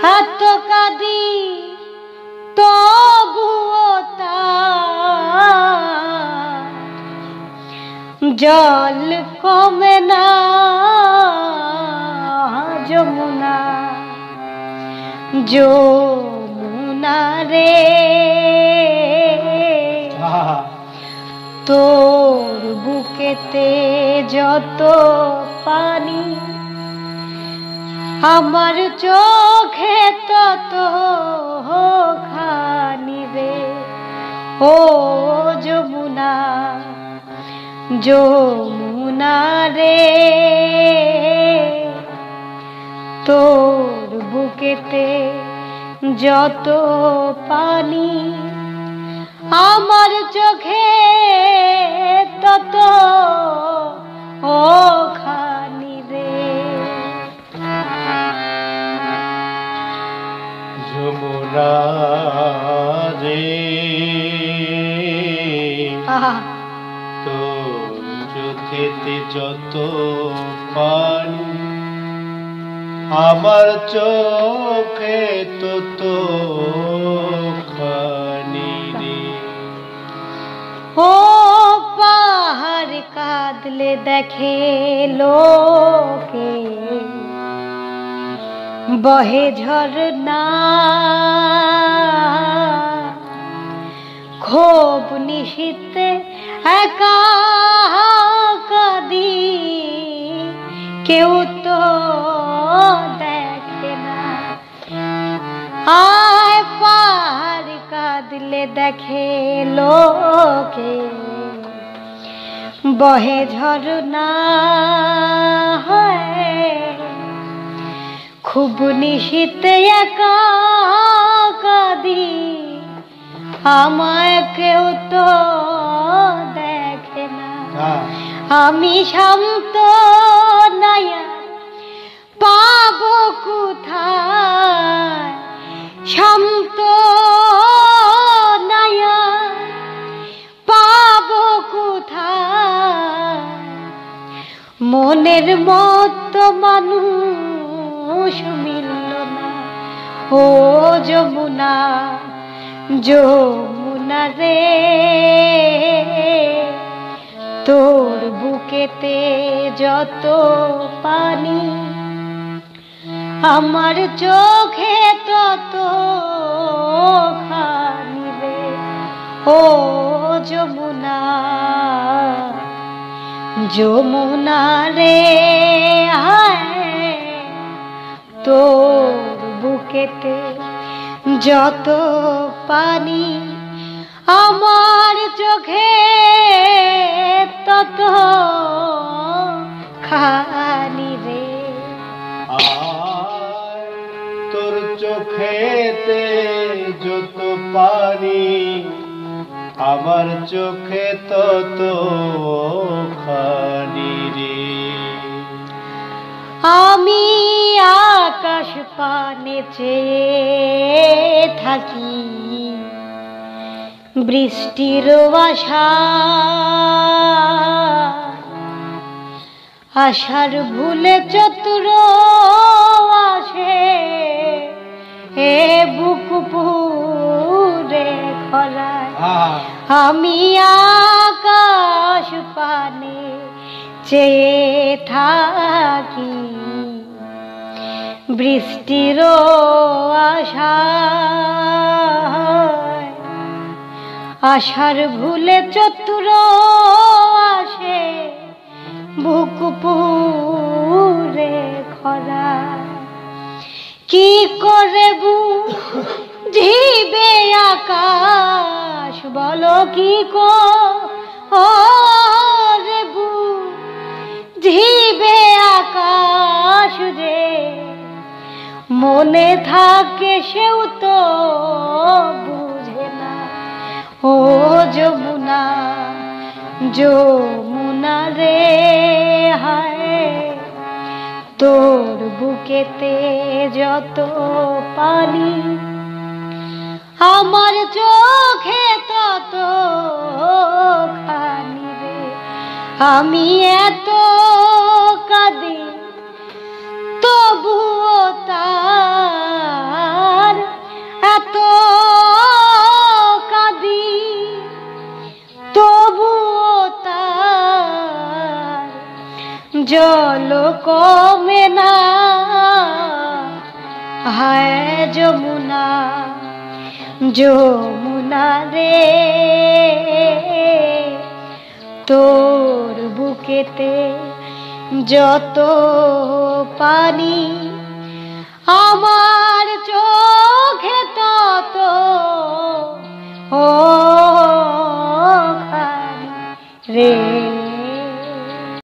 এত কাঁদি তবুও তার জল কমে না যমুনা যমুনা রে তোর বুকেতে যত পানি আমার চোখে তত খানি রে ও যমুনা যমুনা রে তোর বুকেতে যত পানি আমার চোখে তত ও খানি রে যমুনা রে তোর চোখেতে যত পানি আমার চোখে তত খানি রে ও পাহাড় কাঁদলে দেখে লোকে বহে ঝরনা খুব নিশীথে একা কাঁদি কেউ তো দেখে না আয় পাহাড় কাঁদলে দেখে লোকে বহে ঝরনা খুব নিশীথে একা কাঁদি আমায় কেউ তো দেখে না আমি শান্ত নায়া পাবো কোথায় শান্ত নায়া পাবো কোথায় মনের মতো মানুষ মিলল না ও যমুনা যমুনা রে তোর বুকেতে যত পানি আমার চোখে তত খানি রে ও যমুনা যমুনা রে তোর বুকেতে যত পানি আমার চোখে তত খানি রে তোর চোখেতে যত পানি আমার চোখে তত খানি রে আমি আকাশ পানে চেয়ে থাকি বৃষ্টির আশা আশার ভুলে চতুর আসে হে বুক পুরে খরায় আমি আকাশ পানে চেয়ে থাকি বৃষ্টির আশা আশার ভুলে চতুর আসে বুক পুরে খরা কি করে বুঝিবে আকাশ বলো কি করে বুঝিবে আকাশ রে মনে থাকে সেও তো বুঝে না ও যমুনা যমুনা রে হায় তোর বুকেতে যত পানি আমার চোখে তত খানি রে আমি এত কাঁদি তবুও তা জল কমে না, হায় যমুনা যমুনা রে, তোর বুকেতে যত পানি